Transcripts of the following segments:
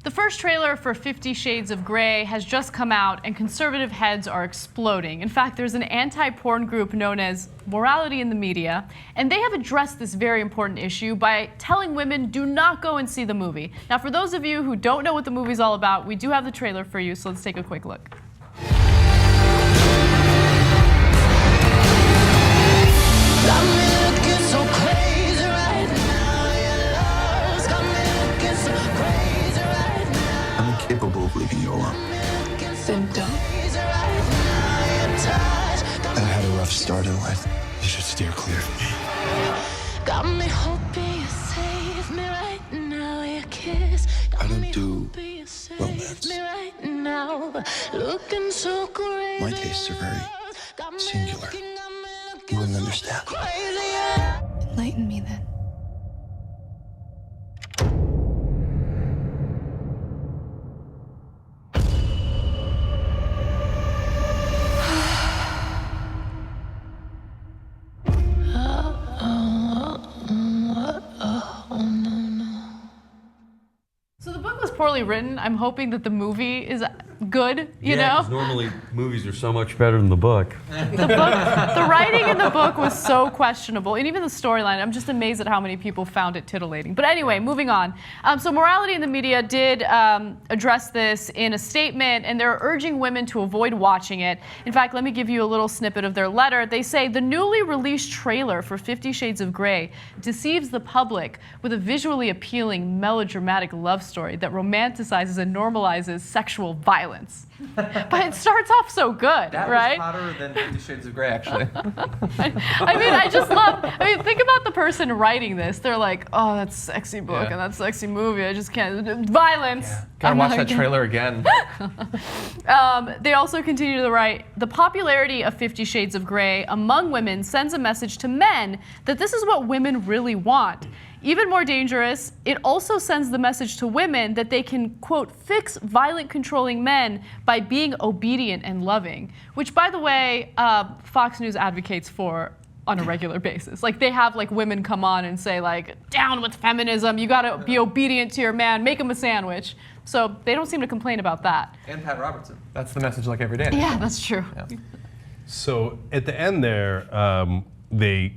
The first trailer for 50 Shades of Grey has just come out, and conservative heads are exploding. In fact, there's an anti-porn group known as Morality in the Media, and they have addressed this very important issue by telling women do not go and see the movie. Now, for those of you who don't know what the movie's all about, we do have the trailer for you, so let's take a quick look. Capable of leaving you alone. Then don't. I had a rough start in life. You should steer clear of me. Got me hoping you save me right now. Your kiss. I don't do romance. Right now. Looking so great. My tastes are very singular. You wouldn't understand. Enlighten me then. Poorly written. I'm hoping that the movie is good, you know? 'Cause normally movies are so much better than the book. The writing in the book was so questionable, and even the storyline. I'm just amazed at how many people found it titillating. But anyway, moving on. So Morality in the Media did address this in a statement, and they're urging women to avoid watching it. In fact, let me give you a little snippet of their letter. They say, the newly released trailer for 50 Shades of Grey deceives the public with a visually appealing, melodramatic love story that romanticizes and normalizes sexual violence. But it starts off so good, that right? That was hotter than 50 Shades of Grey, actually. I mean, I just love, think about the person writing this. They're like, oh, that sexy book and that sexy movie. I just can't. Violence. Yeah. Gotta watch that trailer again. They also continue to write, the popularity of 50 Shades of Grey among women sends a message to men that this is what women really want. Even more dangerous, it also sends the message to women that they can, quote, fix violent, controlling men by being obedient and loving, which, by the way, Fox News advocates for on a regular basis. Like, they have like women come on and say like, down with feminism, you gotta be obedient to your man, make him a sandwich. So they don't seem to complain about that. And Pat Robertson. That's the message like every day. Yeah, that's true. Yeah. So at the end there, they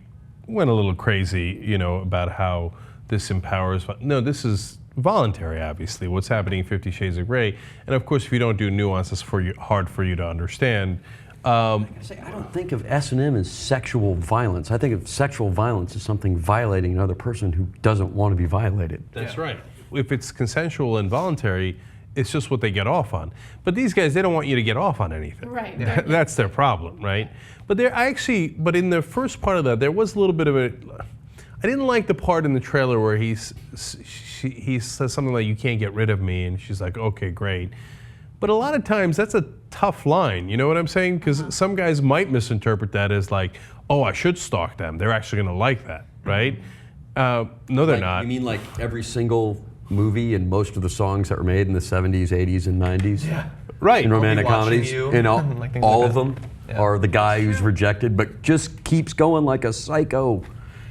went a little crazy, you know, about how this empowers. No, this is voluntary, obviously, what's happening in 50 Shades of Grey. And of course, if you don't do nuances, hard for you to understand. I don't think of S&M as sexual violence. I think of sexual violence as something violating another person who doesn't want to be violated. That's right. If it's consensual and voluntary, it's just what they get off on. But these guys, they don't want you to get off on anything. Right. Yeah. That's their problem, right? But but in the first part of that, there was a little bit of a. I didn't like the part in the trailer where he says something like, "You can't get rid of me," and she's like, "Okay, great." But a lot of times that's a tough line, you know what I'm saying? Because some guys might misinterpret that as like, "Oh, I should stalk them. They're actually going to like that," right? No, they're not. You mean like every single movie and most of the songs that were made in the 70s, 80s, and 90s? Yeah. Right. In romantic comedies, and all, like all like of them are the guy who's rejected, but just keeps going like a psycho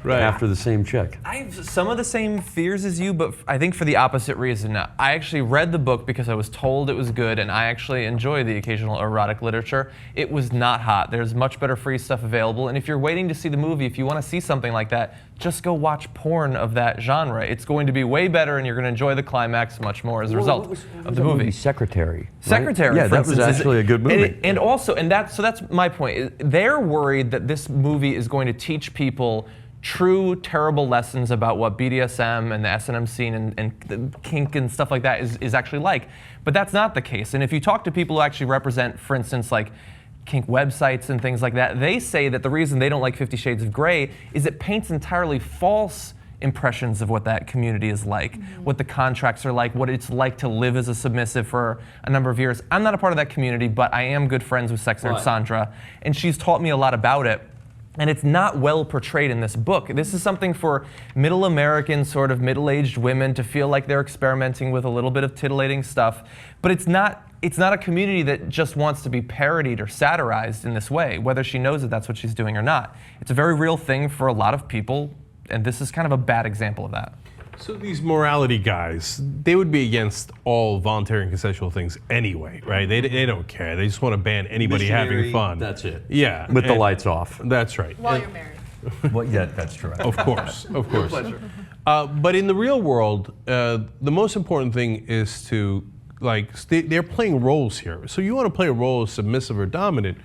after the same chick. I have some of the same fears as you, but I think for the opposite reason. I actually read the book because I was told it was good, and I actually enjoy the occasional erotic literature. It was not hot. There's much better free stuff available, and if you're waiting to see the movie, if you want to see something like that, just go watch porn of that genre. It's going to be way better, and you're going to enjoy the climax much more as a result of the movie. Secretary. Right? Secretary, yeah, that was actually a good movie. And that's my point. They're worried that this movie is going to teach people true terrible lessons about what BDSM and the S&M scene and the kink and stuff like that is actually like. But that's not the case. And if you talk to people who actually represent, for instance, like kink websites and things like that, they say that the reason they don't like 50 Shades of Grey is it paints entirely false impressions of what that community is like, what the contracts are like, what it's like to live as a submissive for a number of years. I'm not a part of that community, but I am good friends with sex nerd Sandra, and she's taught me a lot about it. And it's not well portrayed in this book. This is something for middle American, sort of middle-aged women to feel like they're experimenting with a little bit of titillating stuff. But it's not a community that just wants to be parodied or satirized in this way, whether she knows that that's what she's doing or not. It's a very real thing for a lot of people, and this is kind of a bad example of that. So these morality guys, they would be against all voluntary and consensual things anyway, right? They don't care. They just want to ban anybody having Missionary, fun. that's it. Yeah. With the and- lights off. That's right. While you're married. Well, yeah, that's true. Of course, of course. But in the real world, the most important thing is to, like, they're playing roles here. So you want to play a role as submissive or dominant,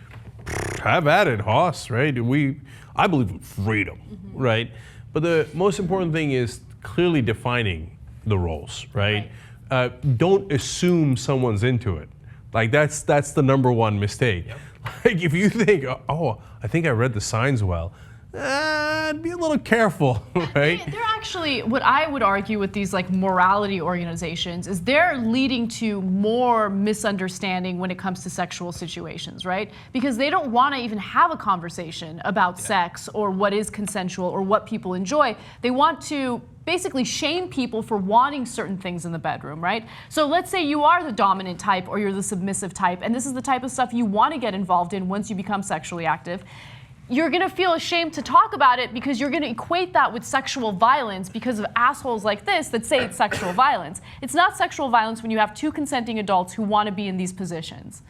have at it, Hoss, right? I believe in freedom, right? But the most important thing is clearly defining the roles, right? Don't assume someone's into it. Like, that's the number one mistake. Like, if you think, oh, I think I read the signs well, be a little careful, right? They're actually, what I would argue with these like morality organizations is they're leading to more misunderstanding when it comes to sexual situations, right? Because they don't want to even have a conversation about sex or what is consensual or what people enjoy. They want to basically shame people for wanting certain things in the bedroom, right? So let's say you are the dominant type or you're the submissive type, and this is the type of stuff you want to get involved in once you become sexually active. You're gonna feel ashamed to talk about it because you're gonna equate that with sexual violence because of assholes like this that say it's sexual violence. It's not sexual violence when you have two consenting adults who want to be in these positions.